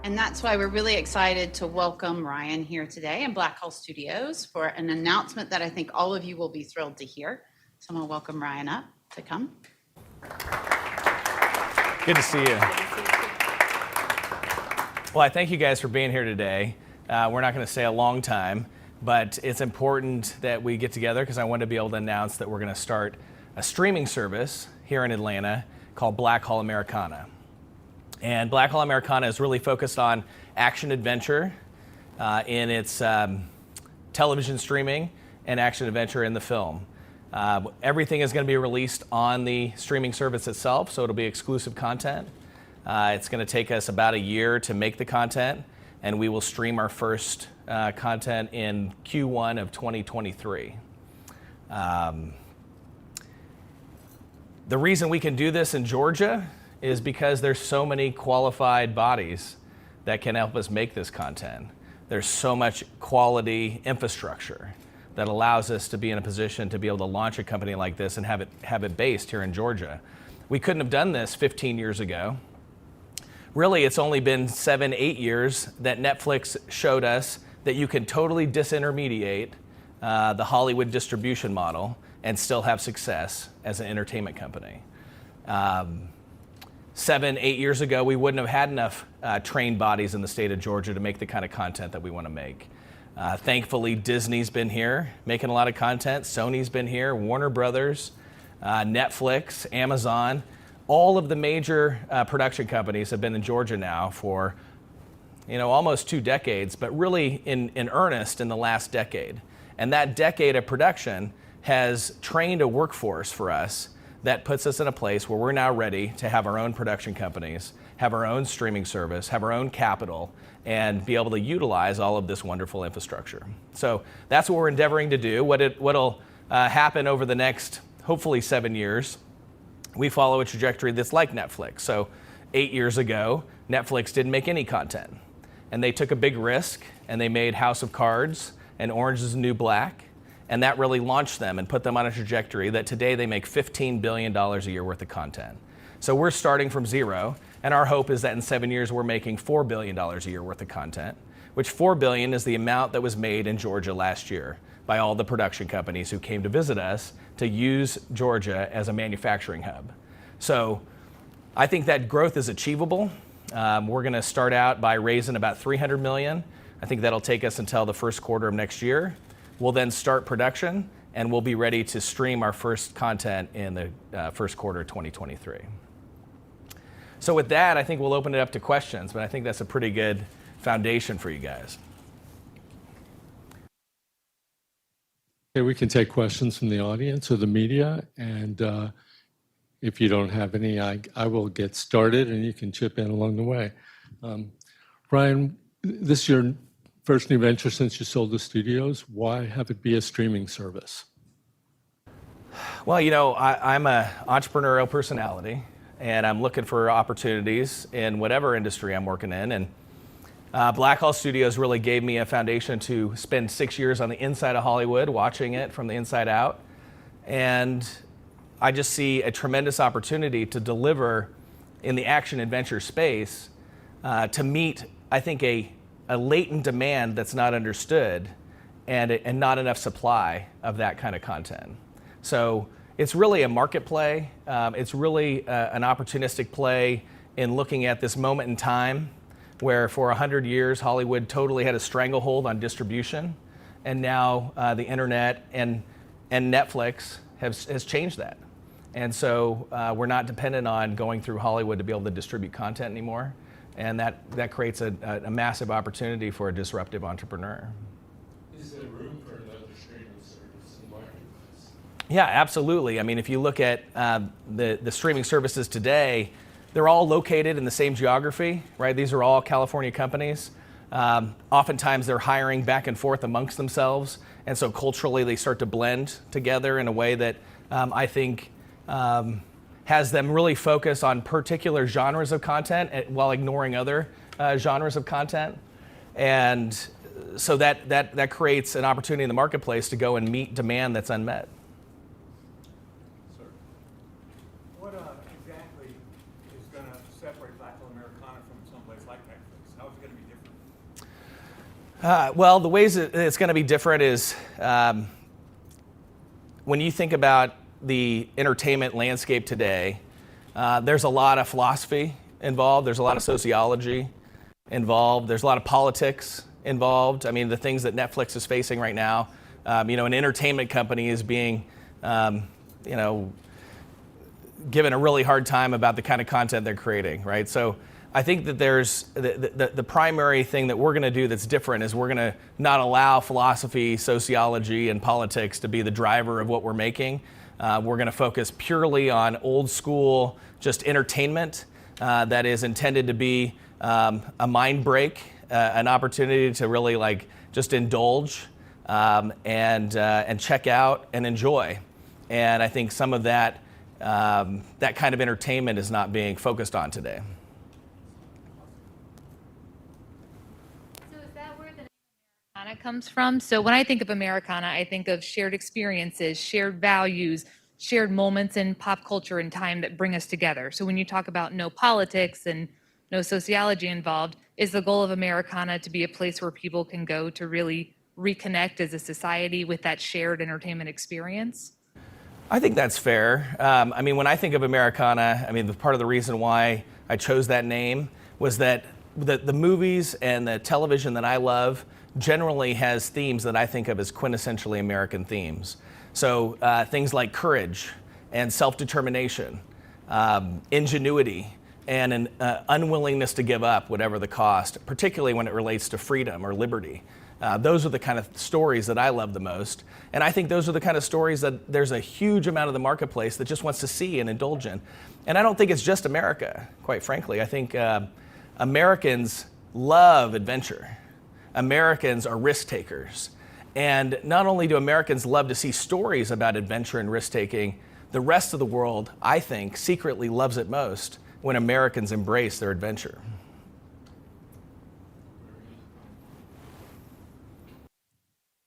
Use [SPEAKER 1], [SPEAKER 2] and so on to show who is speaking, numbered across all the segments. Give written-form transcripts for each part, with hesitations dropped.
[SPEAKER 1] And that's why we're really excited to welcome Ryan here today in Blackhall Studios for an announcement that I think all of you will be thrilled to hear. So I'm going to welcome Ryan up to come.
[SPEAKER 2] Good to see you. Well, I thank you guys for being here today. We're not going to stay a long time, but it's important that we get together because I want to be able to announce that we're going to start a streaming service here in Atlanta called Blackhall Americana. And Blackhall Americana is really focused on action-adventure in its television streaming and action-adventure in the film. Everything is going to be released on the streaming service itself, so it'll be exclusive content. It's going to take us about a year to make the content, and we will stream our first content in Q1 of 2023. The reason we can do this in Georgia is because there's so many qualified bodies that can help us make this content. There's so much quality infrastructure that allows us to be in a position to be able to launch a company like this and have it based here in Georgia. We couldn't have done this 15 years ago. Really, it's only been 7-8 years that Netflix showed us that you can totally disintermediate the Hollywood distribution model and still have success as an entertainment company. 7-8 years ago, we wouldn't have had enough trained bodies in the state of Georgia to make the kind of content that we want to make. Thankfully, Disney's been here making a lot of content. Sony's been here, Warner Brothers, Netflix, Amazon. All of the major production companies have been in Georgia now for almost 2 decades, but really in earnest in the last decade. And that decade of production has trained a workforce for us that puts us in a place where we're now ready to have our own production companies, have our own streaming service, have our own capital, and be able to utilize all of this wonderful infrastructure. So that's what we're endeavoring to do. What'll happen over the next, hopefully 7 years, we follow a trajectory that's like Netflix. So 8 years ago, Netflix didn't make any content. And they took a big risk, and they made House of Cards and Orange is the New Black. And that really launched them and put them on a trajectory that today they make $15 billion a year worth of content. So we're starting from zero, and our hope is that in 7 years we're making $4 billion a year worth of content, which $4 billion is the amount that was made in Georgia last year by all the production companies who came to visit us to use Georgia as a manufacturing hub. So I think that growth is achievable. We're going to start out by raising about $300 million. I think that'll take us until the first quarter of next year. We'll then start production, and we'll be ready to stream our first content in the first quarter of 2023. So with that, I think we'll open it up to questions, but I think that's a pretty good foundation for you guys.
[SPEAKER 3] Okay, we can take questions from the audience or the media, and if you don't have any, I will get started, and you can chip in along the way. Ryan, this is your first new venture since you sold the studios. Why have it be a streaming service?
[SPEAKER 2] Well, I'm an entrepreneurial personality, and I'm looking for opportunities in whatever industry I'm working in. And Blackhall Studios really gave me a foundation to spend 6 years on the inside of Hollywood, watching it from the inside out. And I just see a tremendous opportunity to deliver in the action-adventure space to meet, I think, a latent demand that's not understood and not enough supply of that kind of content. So it's really a market play. It's really an opportunistic play in looking at this moment in time where for 100 years Hollywood totally had a stranglehold on distribution, and now the internet and Netflix has changed that. And so we're not dependent on going through Hollywood to be able to distribute content anymore. And that creates a massive opportunity for a disruptive entrepreneur.
[SPEAKER 3] Is there room for another streaming service in the marketplace?
[SPEAKER 2] Yeah, absolutely. I mean, if you look at the streaming services today, they're all located in the same geography, right? These are all California companies. Oftentimes they're hiring back and forth amongst themselves. And so culturally they start to blend together in a way that I think has them really focus on particular genres of content while ignoring other genres of content. And so that creates an opportunity in the marketplace to go and meet demand that's unmet.
[SPEAKER 4] Sir, what exactly is going to separate Blackhall Americana from someplace like Netflix? How is it going to be different?
[SPEAKER 2] Well, the ways that it's going to be different is when you think about the entertainment landscape today, there's a lot of philosophy involved. There's a lot of sociology involved. There's a lot of politics involved. I mean, the things that Netflix is facing right now, an entertainment company is being, given a really hard time about the kind of content they're creating, right? So I think that there's the primary thing that we're going to do that's different is we're going to not allow philosophy, sociology, and politics to be the driver of what we're making. We're going to focus purely on old school, just entertainment that is intended to be a mind break, an opportunity to really just indulge and check out and enjoy. And I think some of that that kind of entertainment is not being focused on today.
[SPEAKER 5] Americana comes from. So when I think of Americana, I think of shared experiences, shared values, shared moments in pop culture and time that bring us together. So when you talk about no politics and no sociology involved, is the goal of Americana to be a place where people can go to really reconnect as a society with that shared entertainment experience?
[SPEAKER 2] I think that's fair. When I think of Americana, part of the reason why I chose that name was that the movies and the television that I love generally has themes that I think of as quintessentially American themes. So things like courage and self-determination, ingenuity, and an unwillingness to give up whatever the cost, particularly when it relates to freedom or liberty. Those are the kind of stories that I love the most. And I think those are the kind of stories that there's a huge amount of the marketplace that just wants to see and indulge in. And I don't think it's just America, quite frankly. I think Americans love adventure. Americans are risk takers. And not only do Americans love to see stories about adventure and risk taking, the rest of the world, I think, secretly loves it most when Americans embrace their adventure.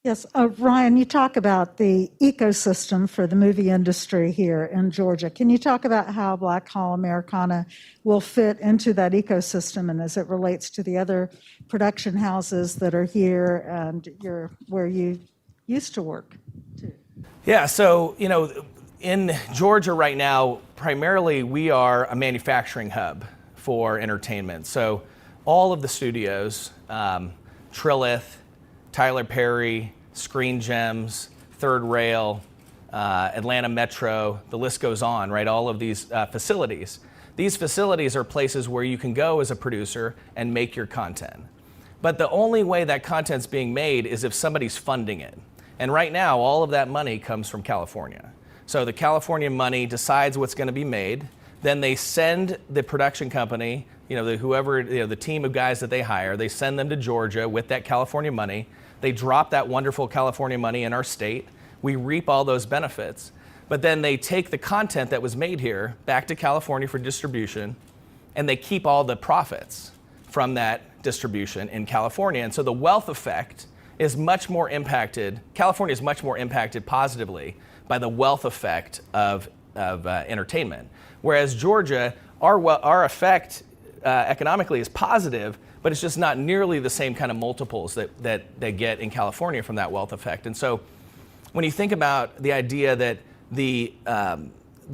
[SPEAKER 6] Yes, Ryan, you talk about the ecosystem for the movie industry here in Georgia. Can you talk about how Blackhall Americana will fit into that ecosystem and as it relates to the other production houses that are here and where you used to work too?
[SPEAKER 2] Yeah, so, in Georgia right now, primarily we are a manufacturing hub for entertainment. So all of the studios, Trilith, Tyler Perry, Screen Gems, Third Rail, Atlanta Metro, the list goes on, right? All of these facilities. These facilities are places where you can go as a producer and make your content. But the only way that content's being made is if somebody's funding it. And right now, all of that money comes from California. So the California money decides what's going to be made. Then they send the production company, the team of guys that they hire, they send them to Georgia with that California money. They drop that wonderful California money in our state. We reap all those benefits. But then they take the content that was made here back to California for distribution, and they keep all the profits from that distribution in California. And so the wealth effect is much more impacted. California is much more impacted positively by the wealth effect of entertainment. Whereas Georgia, our effect economically is positive, but it's just not nearly the same kind of multiples that they get in California from that wealth effect. And so when you think about the idea that the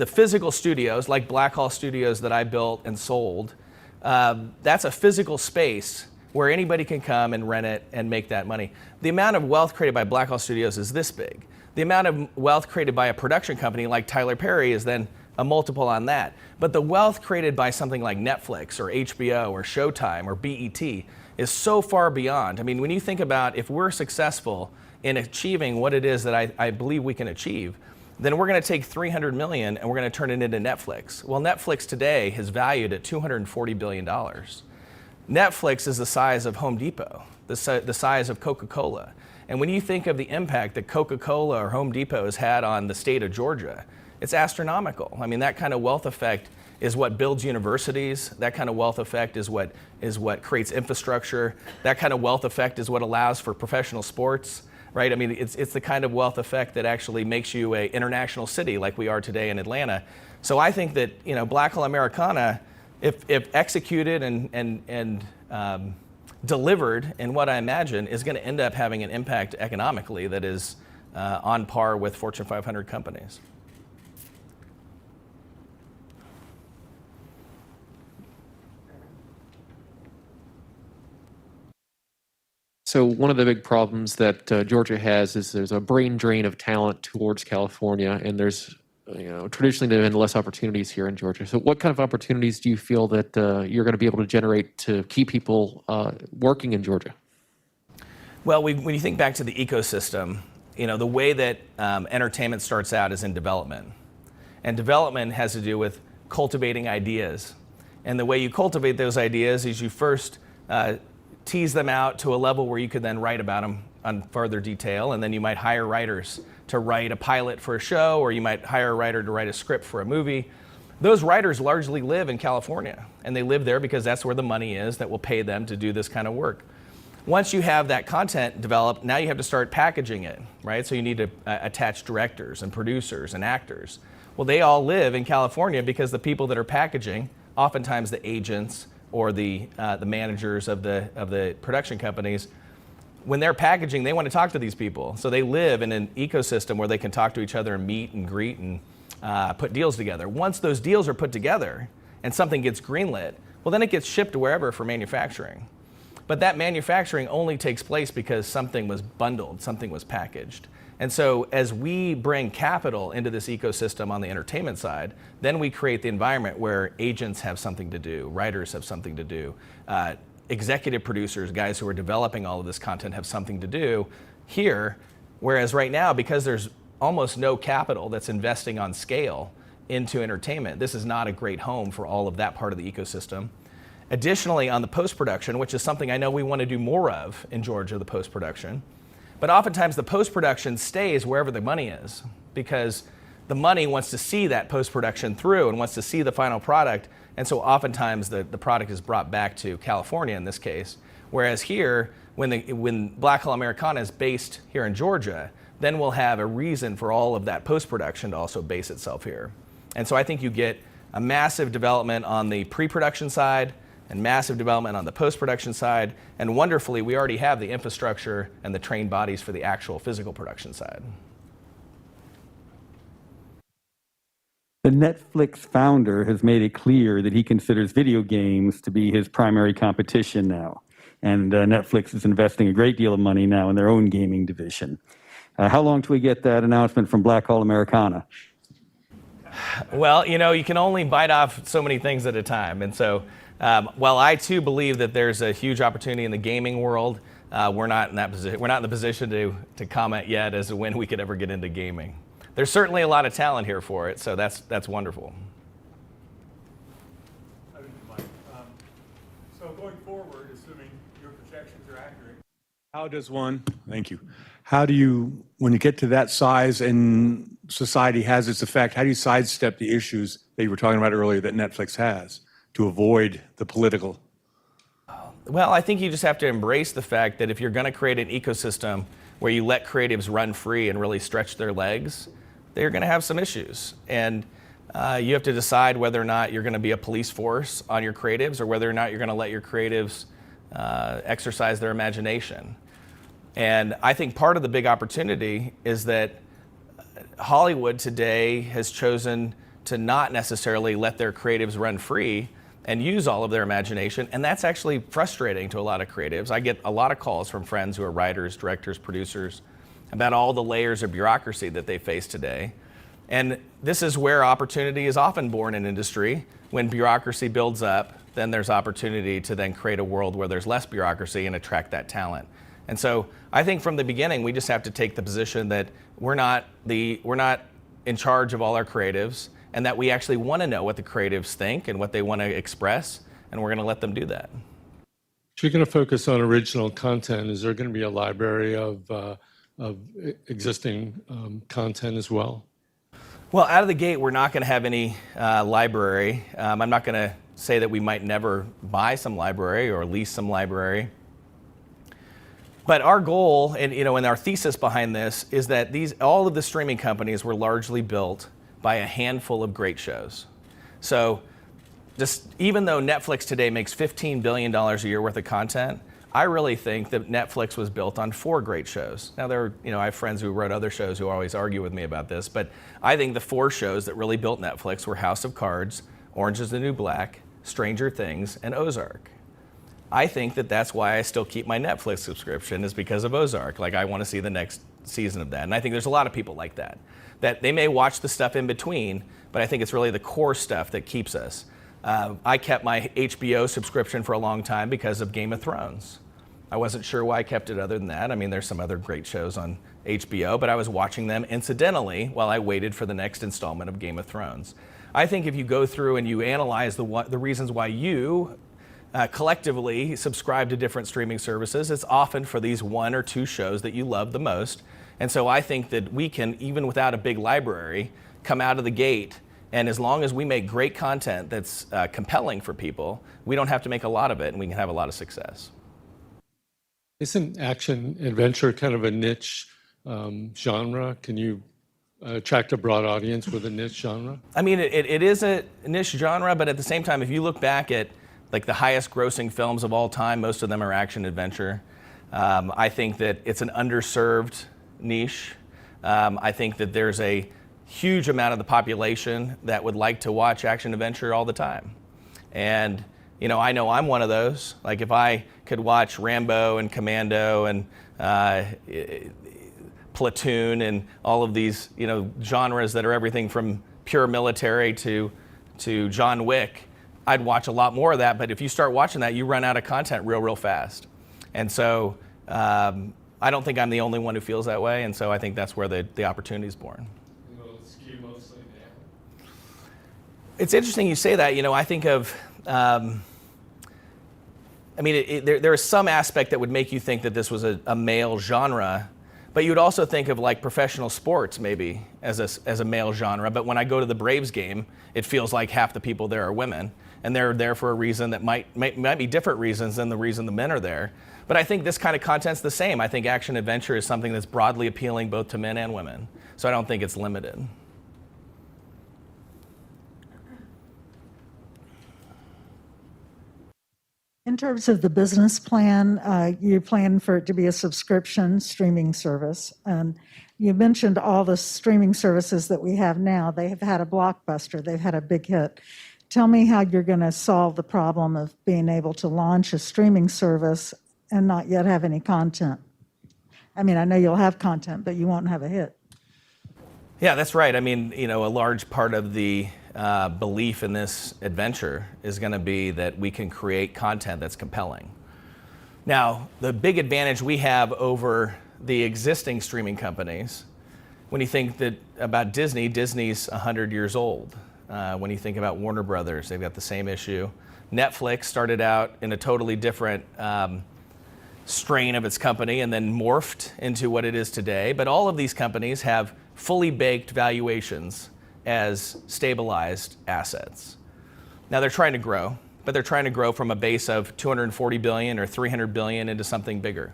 [SPEAKER 2] physical studios, like Blackhall Studios that I built and sold, that's a physical space where anybody can come and rent it and make that money. The amount of wealth created by Blackhall Studios is this big. The amount of wealth created by a production company like Tyler Perry is then a multiple on that. But the wealth created by something like Netflix or HBO or Showtime or BET is so far beyond. When you think about if we're successful in achieving what it is that I believe we can achieve, then we're going to take $300 million and we're going to turn it into Netflix. Well, Netflix today is valued at $240 billion. Netflix is the size of Home Depot, the size of Coca-Cola. And when you think of the impact that Coca-Cola or Home Depot has had on the state of Georgia, it's astronomical. That kind of wealth effect is what builds universities. That kind of wealth effect is what creates infrastructure. That kind of wealth effect is what allows for professional sports, right? It's the kind of wealth effect that actually makes you an international city like we are today in Atlanta. So I think that Blackhall Americana, if executed and delivered in what I imagine is going to end up having an impact economically that is on par with Fortune 500 companies.
[SPEAKER 7] So one of the big problems that Georgia has is there's a brain drain of talent towards California, and there's traditionally there have been less opportunities here in Georgia. So what kind of opportunities do you feel that you're going to be able to generate to keep people working in Georgia?
[SPEAKER 2] Well, when you think back to the ecosystem, the way that entertainment starts out is in development. And development has to do with cultivating ideas. And the way you cultivate those ideas is you first tease them out to a level where you could then write about them on further detail, and then you might hire writers to write a pilot for a show, or you might hire a writer to write a script for a movie. Those writers largely live in California, and they live there because that's where the money is that will pay them to do this kind of work. Once you have that content developed, now you have to start packaging it, right? So you need to attach directors and producers and actors. Well, they all live in California because the people that are packaging, oftentimes the agents or the managers of the production companies, when they're packaging, they want to talk to these people. So they live in an ecosystem where they can talk to each other and meet and greet and put deals together. Once those deals are put together and something gets greenlit, well, then it gets shipped to wherever for manufacturing. But that manufacturing only takes place because something was bundled, something was packaged. And so as we bring capital into this ecosystem on the entertainment side, then we create the environment where agents have something to do, writers have something to do, executive producers, guys who are developing all of this content have something to do here. Whereas right now, because there's almost no capital that's investing on scale into entertainment, this is not a great home for all of that part of the ecosystem. Additionally, on the post-production, which is something I know we want to do more of in Georgia, the post-production, but oftentimes the post-production stays wherever the money is because the money wants to see that post-production through and wants to see the final product. And so oftentimes the product is brought back to California in this case. Whereas here, when Blackhall Americana is based here in Georgia, then we'll have a reason for all of that post-production to also base itself here. And so I think you get a massive development on the pre-production side and massive development on the post-production side. And wonderfully, we already have the infrastructure and the trained bodies for the actual physical production side.
[SPEAKER 8] The Netflix founder has made it clear that he considers video games to be his primary competition now. And Netflix is investing a great deal of money now in their own gaming division. How long till we get that announcement from Blackhall Americana?
[SPEAKER 2] Well, you can only bite off so many things at a time. And so while I too believe that there's a huge opportunity in the gaming world, we're not in that position. We're not in the position to comment yet as to when we could ever get into gaming. There's certainly a lot of talent here for it, so that's wonderful.
[SPEAKER 4] So going forward, assuming your projections are accurate, how do you, when you get to that size and society has its effect, how do you sidestep the issues that you were talking about earlier that Netflix has to avoid the political?
[SPEAKER 2] Well, I think you just have to embrace the fact that if you're going to create an ecosystem where you let creatives run free and really stretch their legs, they're going to have some issues. And you have to decide whether or not you're going to be a police force on your creatives or whether or not you're going to let your creatives exercise their imagination. And I think part of the big opportunity is that Hollywood today has chosen to not necessarily let their creatives run free and use all of their imagination. And that's actually frustrating to a lot of creatives. I get a lot of calls from friends who are writers, directors, producers about all the layers of bureaucracy that they face today. And this is where opportunity is often born in industry. When bureaucracy builds up, then there's opportunity to then create a world where there's less bureaucracy and attract that talent. And so I think from the beginning, we just have to take the position that we're not in charge of all our creatives, and that we actually want to know what the creatives think and what they want to express, and we're going to let them do that.
[SPEAKER 3] If you're going to focus on original content, is there going to be a library of existing content as well?
[SPEAKER 2] Well, out of the gate, we're not going to have any library. I'm not going to say that we might never buy some library or lease some library. But our goal, and our thesis behind this, is that all of the streaming companies were largely built by a handful of great shows. So just even though Netflix today makes $15 billion a year worth of content, I really think that Netflix was built on 4 great shows. Now, I have friends who wrote other shows who always argue with me about this, but I think the 4 shows that really built Netflix were House of Cards, Orange is the New Black, Stranger Things, and Ozark. I think that that's why I still keep my Netflix subscription, is because of Ozark. Like, I want to see the next season of that. And I think there's a lot of people like that they may watch the stuff in between, but I think it's really the core stuff that keeps us. I kept my HBO subscription for a long time because of Game of Thrones. I wasn't sure why I kept it other than that. I mean, there's some other great shows on HBO, but I was watching them incidentally while I waited for the next installment of Game of Thrones. I think if you go through and you analyze the reasons why you collectively subscribe to different streaming services, it's often for these 1 or 2 shows that you love the most. And so I think that we can, even without a big library, come out of the gate, and as long as we make great content that's compelling for people, we don't have to make a lot of it, and we can have a lot of success.
[SPEAKER 3] Isn't action adventure kind of a niche genre? Can you attract a broad audience with a niche genre?
[SPEAKER 2] I mean, it is a niche genre, but at the same time, if you look back at like the highest grossing films of all time, most of them are action adventure. I think that it's an underserved niche. I think that there's a huge amount of the population that would like to watch action adventure all the time. And I know I'm one of those. Like, if I could watch Rambo and Commando and Platoon and all of these, genres that are everything from pure military to John Wick, I'd watch a lot more of that. But if you start watching that, you run out of content real fast. And so I don't think I'm the only one who feels that way. And so I think that's where the opportunity is born. It's interesting you say that. I think of, there is some aspect that would make you think that this was a male genre, but you would also think of like professional sports maybe as a male genre. But when I go to the Braves game, it feels like half the people there are women, and they're there for a reason that might be different reasons than the reason the men are there. But I think this kind of content's the same. I think action adventure is something that's broadly appealing both to men and women. So I don't think it's limited.
[SPEAKER 6] In terms of the business plan, you plan for it to be a subscription streaming service. And you mentioned all the streaming services that we have now. They have had a blockbuster. They've had a big hit. Tell me how you're going to solve the problem of being able to launch a streaming service and not yet have any content. I mean, I know you'll have content, but you won't have a hit.
[SPEAKER 2] Yeah, that's right. I mean, a large part of the belief in this adventure is going to be that we can create content that's compelling. Now, the big advantage we have over the existing streaming companies, when you think about Disney's 100 years old. When you think about Warner Brothers, they've got the same issue. Netflix started out in a totally different strain of its company and then morphed into what it is today. But all of these companies have fully baked valuations as stabilized assets. Now they're trying to grow, but they're trying to grow from a base of 240 billion or 300 billion into something bigger.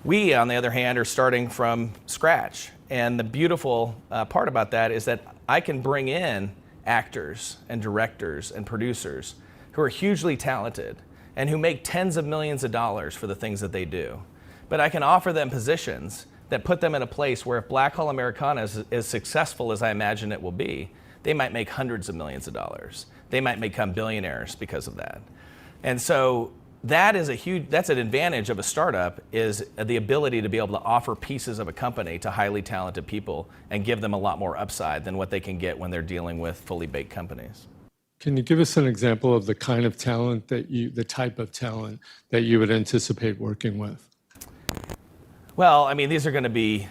[SPEAKER 2] We, on the other hand, are starting from scratch. And the beautiful part about that is that I can bring in actors and directors and producers who are hugely talented and who make tens of millions of dollars for the things that they do. But I can offer them positions that put them in a place where if Blackhall Americana is as successful as I imagine it will be, they might make hundreds of millions of dollars. They might become billionaires because of that. And so that's an advantage of a startup, is the ability to be able to offer pieces of a company to highly talented people and give them a lot more upside than what they can get when they're dealing with fully baked companies.
[SPEAKER 3] Can you give us an example of the kind of talent the type of talent that you would anticipate working with?
[SPEAKER 2] Well, I mean, these are going to be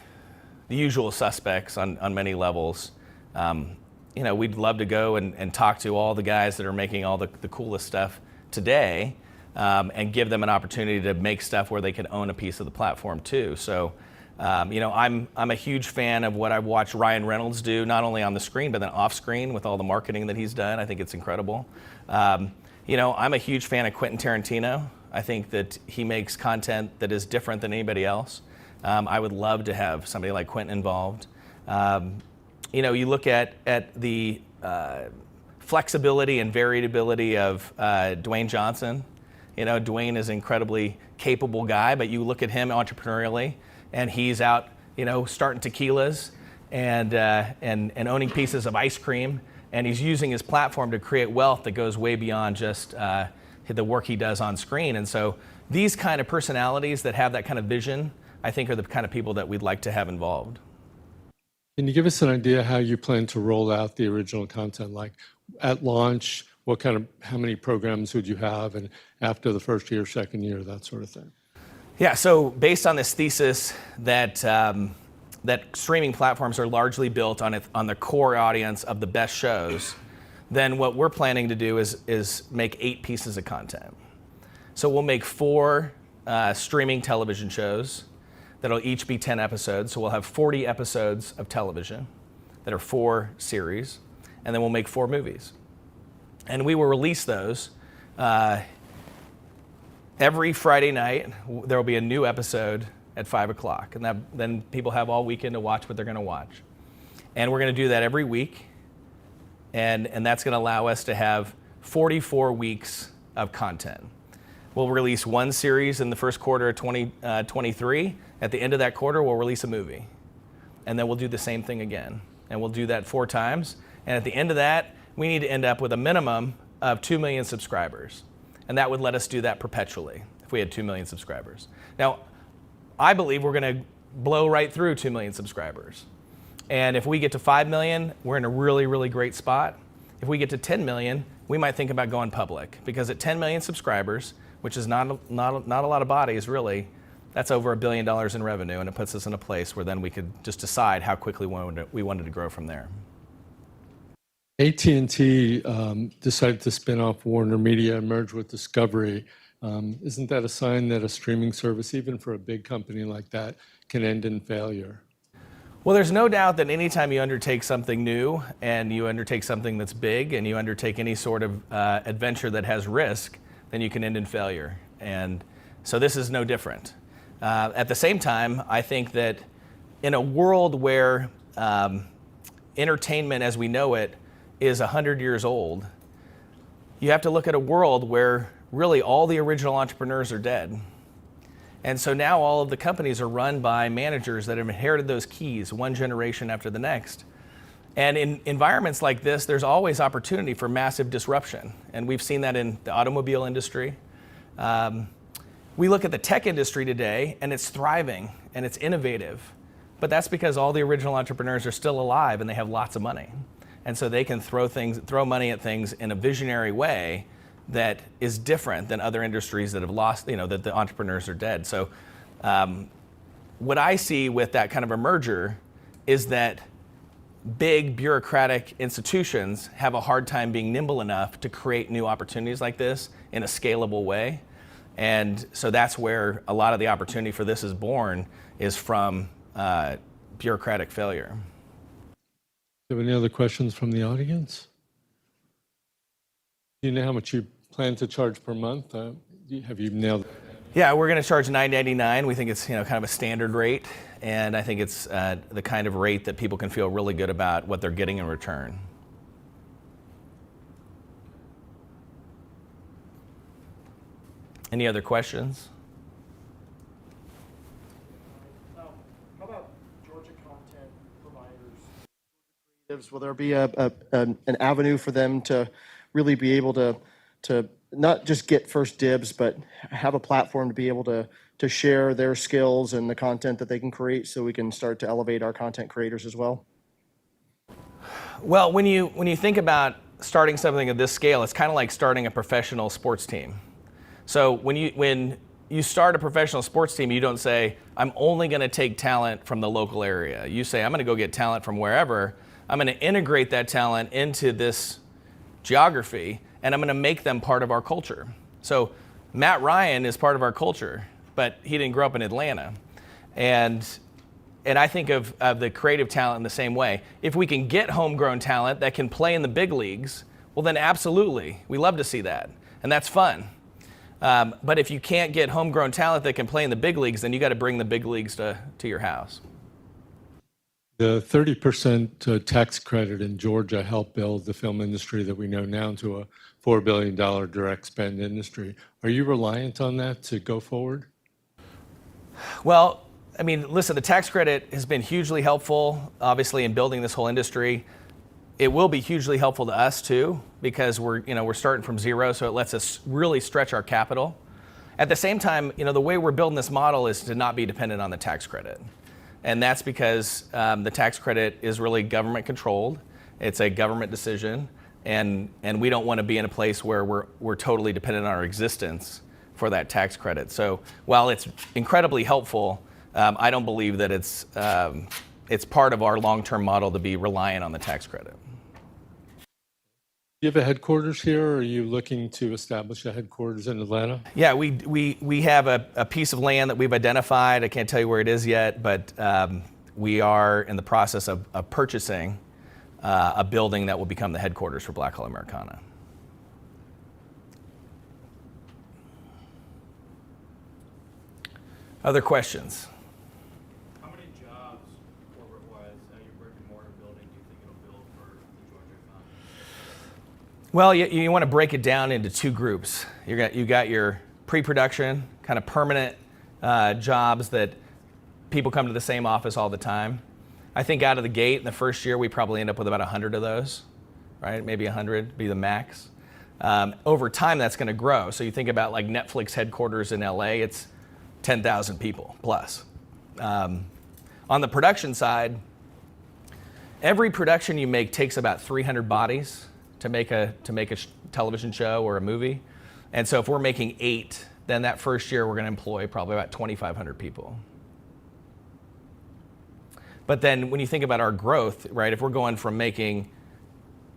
[SPEAKER 2] the usual suspects on many levels. We'd love to go and talk to all the guys that are making all the coolest stuff today, and give them an opportunity to make stuff where they can own a piece of the platform too. So, I'm a huge fan of what I've watched Ryan Reynolds do, not only on the screen, but then off screen with all the marketing that he's done. I think it's incredible. I'm a huge fan of Quentin Tarantino. I think that he makes content that is different than anybody else. I would love to have somebody like Quentin involved. You look at the flexibility and variability of Dwayne Johnson Dwayne is an incredibly capable guy, but you look at him entrepreneurially, and he's out, starting tequilas and owning pieces of ice cream, and he's using his platform to create wealth that goes way beyond just the work he does on screen. And so these kind of personalities that have that kind of vision, I think, are the kind of people that we'd like to have involved.
[SPEAKER 3] Can you give us an idea how you plan to roll out the original content? Like at launch, how many programs would you have, and after the first year, second year, that sort of thing?
[SPEAKER 2] Yeah, so based on this thesis that that streaming platforms are largely built on the core audience of the best shows, then what we're planning to do is make 8 pieces of content. So we'll make 4 streaming television shows that'll each be 10 episodes. So we'll have 40 episodes of television that are 4 series, and then we'll make 4 movies. And we will release those every Friday night. There will be a new episode at 5 o'clock, and then people have all weekend to watch what they're going to watch. And we're going to do that every week, and that's going to allow us to have 44 weeks of content. We'll release 1 series in the first quarter of 2023. At the end of that quarter, we'll release a movie. And then we'll do the same thing again. And we'll do that 4 times. And at the end of that, we need to end up with a minimum of 2 million subscribers. And that would let us do that perpetually if we had 2 million subscribers. Now, I believe we're going to blow right through 2 million subscribers. And if we get to 5 million, we're in a really, really great spot. If we get to 10 million, we might think about going public, because at 10 million subscribers, which is not a lot of bodies really, that's over $1 billion in revenue, and it puts us in a place where then we could just decide how quickly we wanted to grow from there.
[SPEAKER 3] AT&T decided to spin off Warner Media and merge with Discovery. Isn't that a sign that a streaming service, even for a big company like that, can end in failure?
[SPEAKER 2] Well, there's no doubt that anytime you undertake something new, and you undertake something that's big, and you undertake any sort of adventure that has risk, then you can end in failure. And so this is no different. At the same time, I think that in a world where entertainment as we know it is 100 years old, you have to look at a world where really all the original entrepreneurs are dead. And so now all of the companies are run by managers that have inherited those keys one generation after the next. And in environments like this, there's always opportunity for massive disruption. And we've seen that in the automobile industry. We look at the tech industry today, and it's thriving and it's innovative. But that's because all the original entrepreneurs are still alive and they have lots of money. And so they can throw money at things in a visionary way that is different than other industries that have lost, that the entrepreneurs are dead. So what I see with that kind of a merger is that big bureaucratic institutions have a hard time being nimble enough to create new opportunities like this in a scalable way. And so that's where a lot of the opportunity for this is born, is from bureaucratic failure.
[SPEAKER 3] Do you have any other questions from the audience? Do you know how much you plan to charge per month? Have you nailed it?
[SPEAKER 2] Yeah, we're going to charge $9.99. We think it's kind of a standard rate, and I think it's the kind of rate that people can feel really good about what they're getting in return. Any other questions?
[SPEAKER 9] How about Georgia content providers? Will there be an avenue for them to really be able to not just get first dibs, but have a platform to be able to share their skills and the content that they can create, so we can start to elevate our content creators as well?
[SPEAKER 2] Well, when you think about starting something of this scale, it's kind of like starting a professional sports team. So when you start a professional sports team, you don't say, I'm only going to take talent from the local area. You say, I'm going to go get talent from wherever. I'm going to integrate that talent into this geography, and I'm going to make them part of our culture. So Matt Ryan is part of our culture, but he didn't grow up in Atlanta. And I think of the creative talent in the same way. If we can get homegrown talent that can play in the big leagues, well then absolutely, we love to see that. And that's fun. But if you can't get homegrown talent that can play in the big leagues, then you got to bring the big leagues to your house.
[SPEAKER 3] The 30% tax credit in Georgia helped build the film industry that we know now into a $4 billion direct spend industry. Are you reliant on that to go forward?
[SPEAKER 2] Well, I mean, listen, the tax credit has been hugely helpful, obviously, in building this whole industry. It will be hugely helpful to us too, because we're starting from zero, so it lets us really stretch our capital. At the same time, the way we're building this model is to not be dependent on the tax credit. And that's because the tax credit is really government controlled. It's a government decision, and we don't want to be in a place where we're totally dependent on our existence for that tax credit. So while it's incredibly helpful, I don't believe that it's part of our long-term model to be reliant on the tax credit.
[SPEAKER 3] Do you have a headquarters here, or are you looking to establish a headquarters in Atlanta?
[SPEAKER 2] Yeah, we have a piece of land that we've identified. I can't tell you where it is yet, but we are in the process of purchasing a building that will become the headquarters for Blackhall Americana. Other questions?
[SPEAKER 10] How many jobs, corporate-wise, at your brick-and-mortar building do you think it'll build for the Georgia economy?
[SPEAKER 2] Well, you want to break it down into two groups. You got your pre-production, kind of permanent jobs that people come to the same office all the time. I think out of the gate, in the first year, we probably end up with about 100 of those, right? Maybe 100 be the max. Over time, that's going to grow. So you think about like Netflix headquarters in LA, it's 10,000 people plus. On the production side, every production you make takes about 300 bodies to make a television show or a movie. And so if we're making 8, then that first year we're going to employ probably about 2,500 people. But then when you think about our growth, right, if we're going from making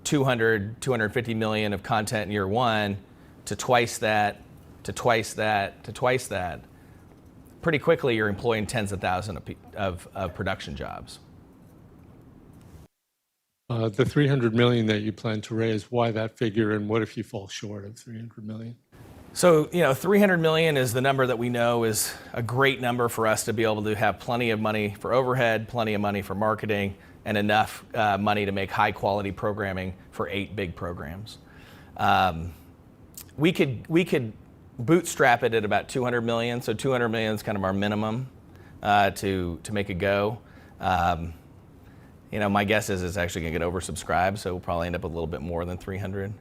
[SPEAKER 2] 250 million of content in year 1 to twice that, to twice that, to twice that, pretty quickly you're employing tens of thousands of production jobs.
[SPEAKER 3] The 300 million that you plan to raise, why that figure, and what if you fall short of 300 million?
[SPEAKER 2] So, 300 million is the number that we know is a great number for us to be able to have plenty of money for overhead, plenty of money for marketing, and enough money to make high quality programming for 8 big programs. We could bootstrap it at about 200 million. So 200 million is kind of our minimum to make it go. My guess is it's actually going to get oversubscribed, so we'll probably end up with a little bit more than 300.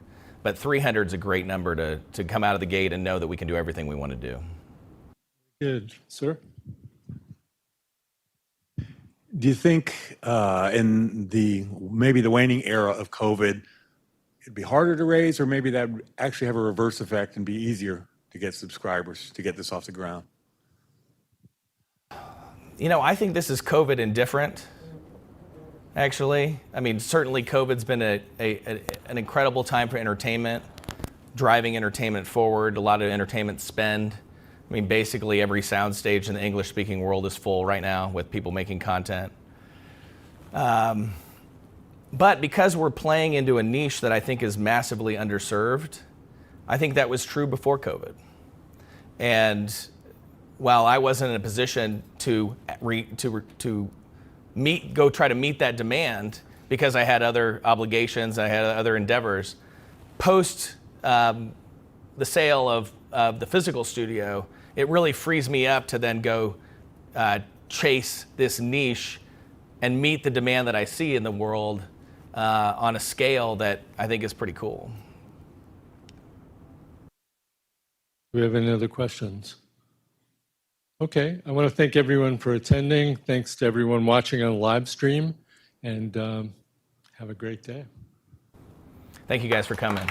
[SPEAKER 2] But 300 is a great number to come out of the gate and know that we can do everything we want to do.
[SPEAKER 3] Good. Sir?
[SPEAKER 4] Do you think in maybe the waning era of COVID, it'd be harder to raise, or maybe that would actually have a reverse effect and be easier to get subscribers to get this off the ground?
[SPEAKER 2] I think this is COVID indifferent, actually. I mean, certainly COVID's been an incredible time for entertainment, driving entertainment forward, a lot of entertainment spend. I mean, basically every soundstage in the English-speaking world is full right now with people making content. But because we're playing into a niche that I think is massively underserved, I think that was true before COVID. And while I wasn't in a position to go try to meet that demand because I had other obligations, I had other endeavors, post the sale of the physical studio, it really frees me up to then go chase this niche and meet the demand that I see in the world on a scale that I think is pretty cool.
[SPEAKER 3] Do we have any other questions? Okay, I want to thank everyone for attending. Thanks to everyone watching on live stream, and have a great day.
[SPEAKER 2] Thank you guys for coming.